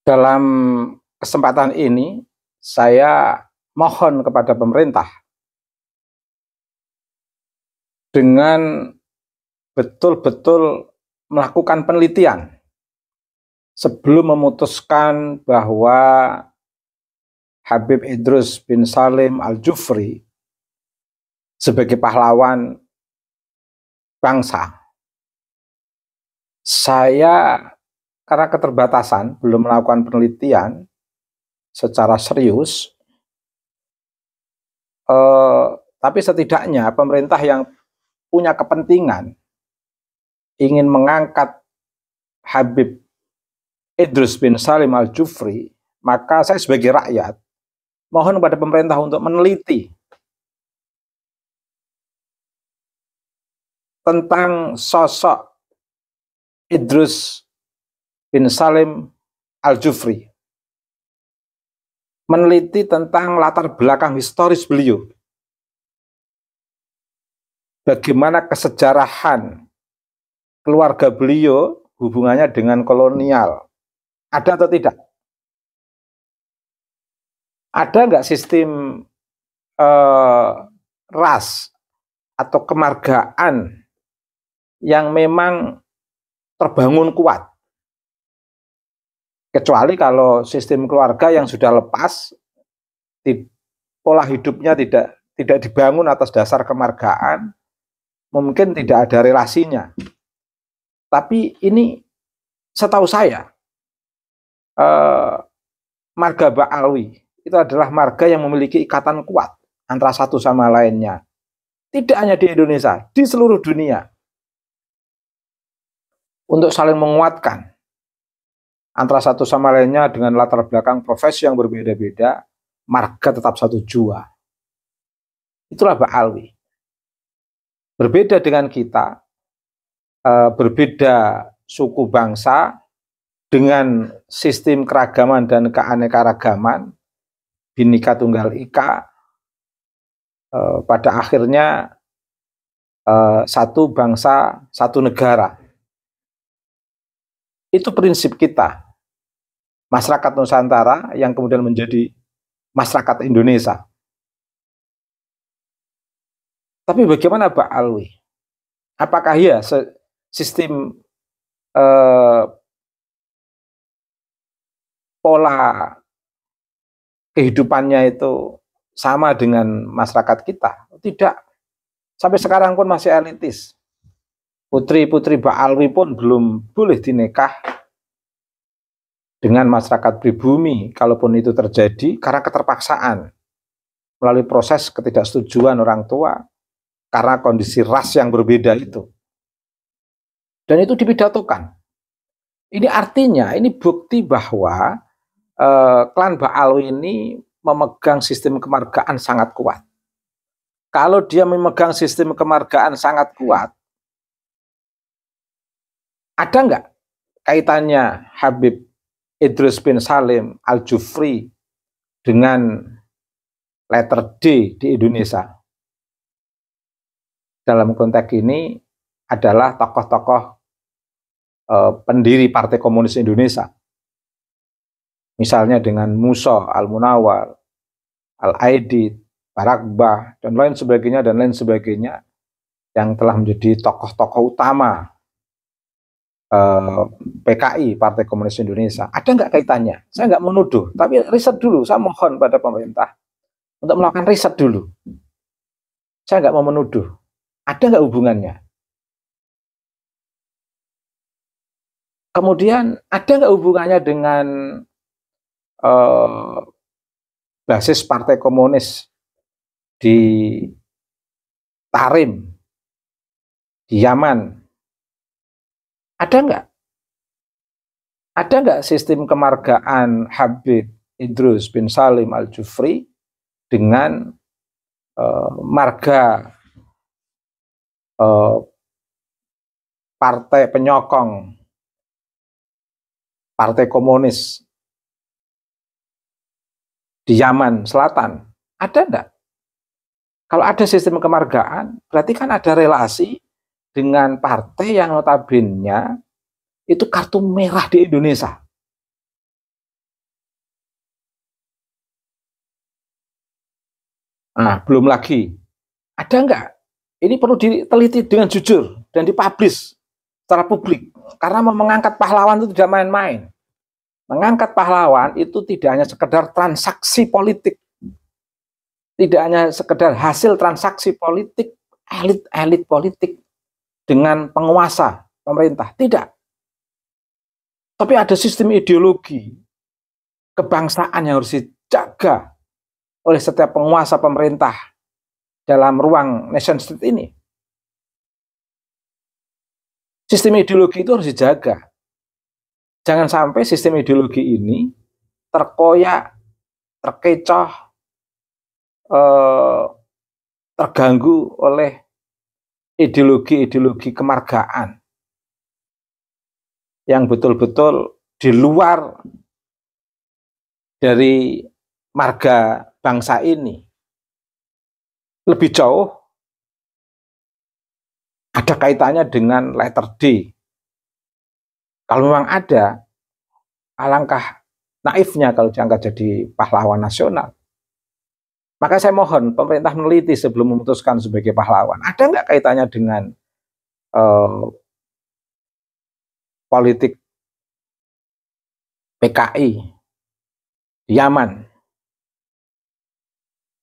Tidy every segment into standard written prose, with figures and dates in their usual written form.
Dalam kesempatan ini, saya mohon kepada pemerintah dengan betul-betul melakukan penelitian sebelum memutuskan bahwa Habib Idrus bin Salim Al-Jufri sebagai pahlawan bangsa. Saya karena keterbatasan belum melakukan penelitian secara serius, tapi setidaknya pemerintah yang punya kepentingan ingin mengangkat Habib Idrus bin Salim Al-Jufri, maka saya sebagai rakyat mohon kepada pemerintah untuk meneliti tentang sosok Idrus bin Salim Al-Jufri, meneliti tentang latar belakang historis beliau, bagaimana kesejarahan keluarga beliau hubungannya dengan kolonial, ada atau tidak? Ada nggak sistem ras atau kemargaan yang memang terbangun kuat? Kecuali kalau sistem keluarga yang sudah lepas, pola hidupnya tidak dibangun atas dasar kemargaan, mungkin tidak ada relasinya. Tapi ini setahu saya, marga Ba'alwi itu adalah marga yang memiliki ikatan kuat antara satu sama lainnya. Tidak hanya di Indonesia, di seluruh dunia. Untuk saling menguatkan antara satu sama lainnya dengan latar belakang profesi yang berbeda-beda, marga tetap satu jua. Itulah Ba'alwi. Berbeda dengan kita, berbeda suku bangsa, dengan sistem keragaman dan keanekaragaman, Bhinneka Tunggal Ika, pada akhirnya satu bangsa, satu negara. Itu prinsip kita, masyarakat Nusantara yang kemudian menjadi masyarakat Indonesia. Tapi bagaimana Ba'alwi? Apakah ya sistem pola kehidupannya itu sama dengan masyarakat kita? Tidak. Sampai sekarang pun masih elitis. Putri-putri Ba'alwi pun belum boleh dinikah dengan masyarakat pribumi, kalaupun itu terjadi karena keterpaksaan melalui proses ketidaksetujuan orang tua karena kondisi ras yang berbeda itu. Dan itu dipidatokan. Ini artinya, ini bukti bahwa klan Ba'alwi ini memegang sistem kemargaan sangat kuat. Kalau dia memegang sistem kemargaan sangat kuat, ada nggak kaitannya Habib Idrus bin Salim Al-Jufri dengan letter D di Indonesia? Dalam konteks ini adalah tokoh-tokoh pendiri Partai Komunis Indonesia. Misalnya dengan Musa Al-Munawwar, Al-Aidid, Barakbah, dan lain sebagainya, yang telah menjadi tokoh-tokoh utama PKI, Partai Komunis Indonesia. Ada nggak kaitannya? Saya nggak menuduh, tapi riset dulu. Saya mohon pada pemerintah untuk melakukan riset dulu. Saya nggak mau menuduh. Ada nggak hubungannya? Kemudian ada nggak hubungannya dengan basis Partai Komunis di Tarim, di Yaman? Ada nggak? Ada nggak sistem kemargaan Habib Idrus bin Salim Al-Jufri dengan marga partai penyokong Partai Komunis di Yaman Selatan? Ada enggak? Kalau ada sistem kemargaan, berarti kan ada relasi dengan partai yang notabene itu kartu merah di Indonesia. Nah, belum lagi, ada nggak? Ini perlu diteliti dengan jujur dan dipublish secara publik. Karena mengangkat pahlawan itu tidak main-main. Mengangkat pahlawan itu tidak hanya sekedar transaksi politik, tidak hanya sekedar hasil transaksi politik, elit-elit politik dengan penguasa pemerintah, tidak. Tapi ada sistem ideologi kebangsaan yang harus dijaga oleh setiap penguasa pemerintah dalam ruang nation state ini. Sistem ideologi itu harus dijaga. Jangan sampai sistem ideologi ini terkoyak, terkecoh, terganggu oleh ideologi-ideologi kemargaan yang betul-betul di luar dari marga bangsa ini. Lebih jauh ada kaitannya dengan letter D. Kalau memang ada, alangkah naifnya kalau diangkat jadi pahlawan nasional. Maka saya mohon pemerintah meneliti sebelum memutuskan sebagai pahlawan. Ada nggak kaitannya dengan politik PKI di Yaman?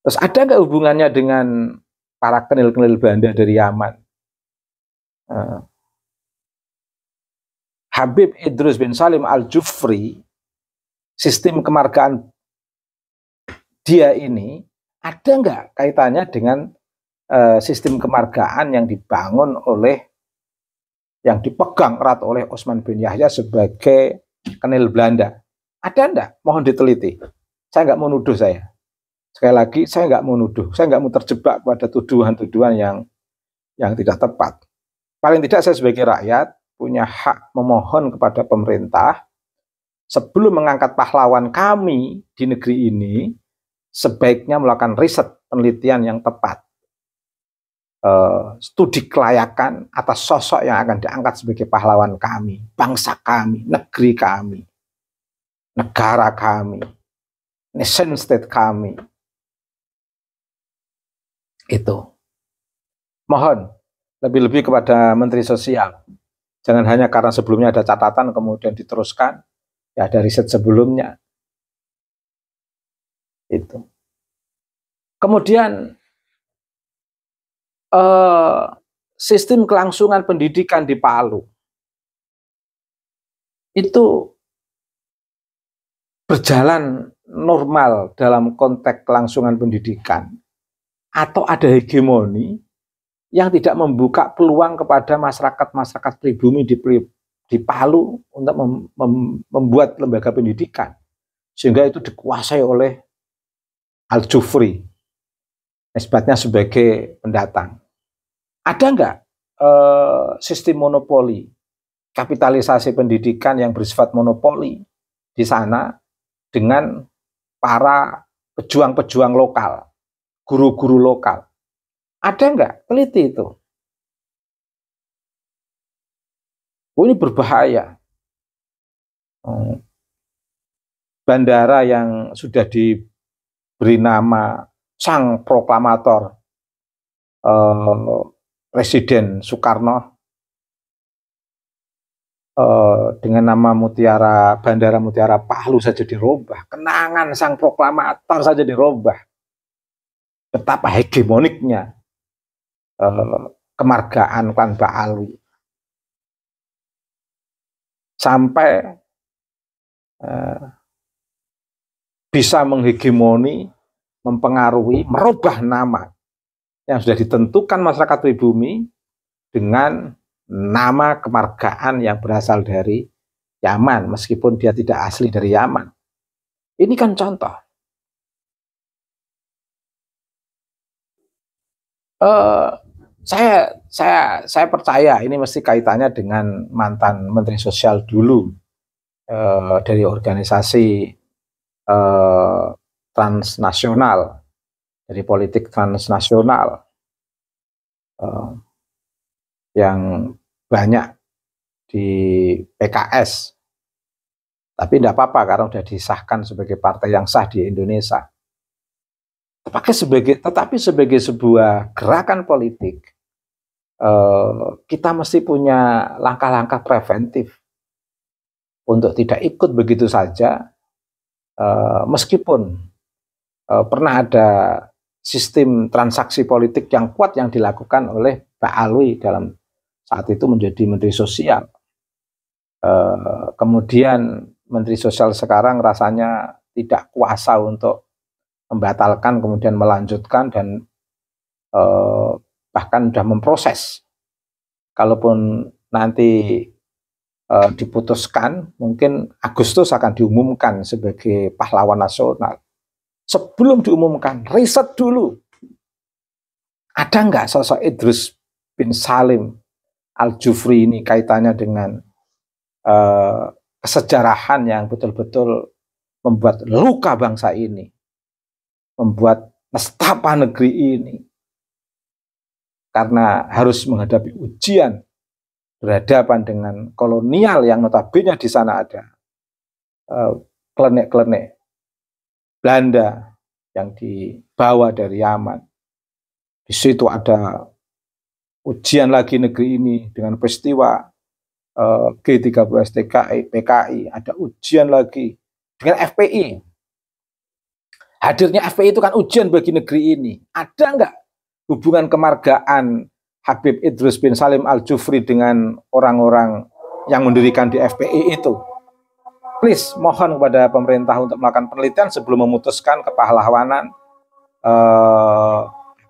Terus ada nggak hubungannya dengan para kenil-kenil Belanda dari Yaman? Habib Idrus bin Salim Al-Jufri, sistem kemargaan dia ini ada nggak kaitannya dengan sistem kemargaan yang dibangun oleh, yang dipegang erat oleh Osman bin Yahya sebagai kenil Belanda? Ada enggak? Mohon diteliti. Saya nggak mau nuduh saya. Sekali lagi, saya nggak mau nuduh. Saya nggak mau terjebak pada tuduhan-tuduhan yang tidak tepat. Paling tidak saya sebagai rakyat punya hak memohon kepada pemerintah sebelum mengangkat pahlawan kami di negeri ini, sebaiknya melakukan riset penelitian yang tepat. Studi kelayakan atas sosok yang akan diangkat sebagai pahlawan kami, bangsa kami, negeri kami, negara kami, nation state kami. Itu. Mohon lebih-lebih kepada Menteri Sosial. Jangan hanya karena sebelumnya ada catatan kemudian diteruskan, ya ada riset sebelumnya. Itu. Kemudian sistem kelangsungan pendidikan di Palu itu berjalan normal dalam konteks kelangsungan pendidikan, atau ada hegemoni yang tidak membuka peluang kepada masyarakat pribumi di Palu untuk membuat lembaga pendidikan, sehingga itu dikuasai oleh Al-Jufri, nisbatnya sebagai pendatang. Ada nggak sistem monopoli, kapitalisasi pendidikan yang bersifat monopoli di sana dengan para pejuang-pejuang lokal, guru-guru lokal? Ada nggak? Teliti itu. Ini berbahaya. Bandara yang sudah diberi nama sang proklamator Presiden Soekarno, dengan nama Mutiara, Bandara Mutiara Palu saja dirubah, kenangan sang proklamator saja dirubah. Betapa hegemoniknya kemargaan Klan Ba'alwi, sampai bisa menghegemoni, mempengaruhi, merubah nama yang sudah ditentukan masyarakat pribumi dengan nama kemargaan yang berasal dari Yaman, meskipun dia tidak asli dari Yaman. Ini kan contoh. Saya percaya ini mesti kaitannya dengan mantan Menteri Sosial dulu, dari organisasi transnasional, dari politik transnasional, yang banyak di PKS. Tapi tidak apa-apa karena sudah disahkan sebagai partai yang sah di Indonesia. Tetapi sebagai sebuah gerakan politik, kita mesti punya langkah-langkah preventif untuk tidak ikut begitu saja, meskipun pernah ada sistem transaksi politik yang kuat yang dilakukan oleh Pak Alwi dalam saat itu menjadi Menteri Sosial. Kemudian Menteri Sosial sekarang rasanya tidak kuasa untuk membatalkan, kemudian melanjutkan, dan bahkan sudah memproses. Kalaupun nanti diputuskan, mungkin Agustus akan diumumkan sebagai pahlawan nasional. Sebelum diumumkan, riset dulu. Ada nggak sosok Idrus bin Salim Al-Jufri ini kaitannya dengan kesejarahan yang betul-betul membuat luka bangsa ini, membuat nestapa negeri ini, karena harus menghadapi ujian berhadapan dengan kolonial yang notabene di sana ada klenik-klenik Belanda yang dibawa dari Yaman. Di situ ada ujian lagi negeri ini dengan peristiwa G30 PKI, ada ujian lagi dengan FPI. Hadirnya FPI itu kan ujian bagi negeri ini. Ada nggak hubungan kemargaan Habib Idrus bin Salim Al-Jufri dengan orang-orang yang mendirikan di FPI itu? Please, mohon kepada pemerintah untuk melakukan penelitian sebelum memutuskan kepahlawanan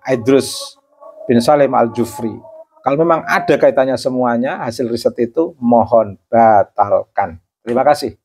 Idrus bin Salim Al-Jufri. Kalau memang ada kaitannya semuanya, hasil riset itu mohon batalkan. Terima kasih.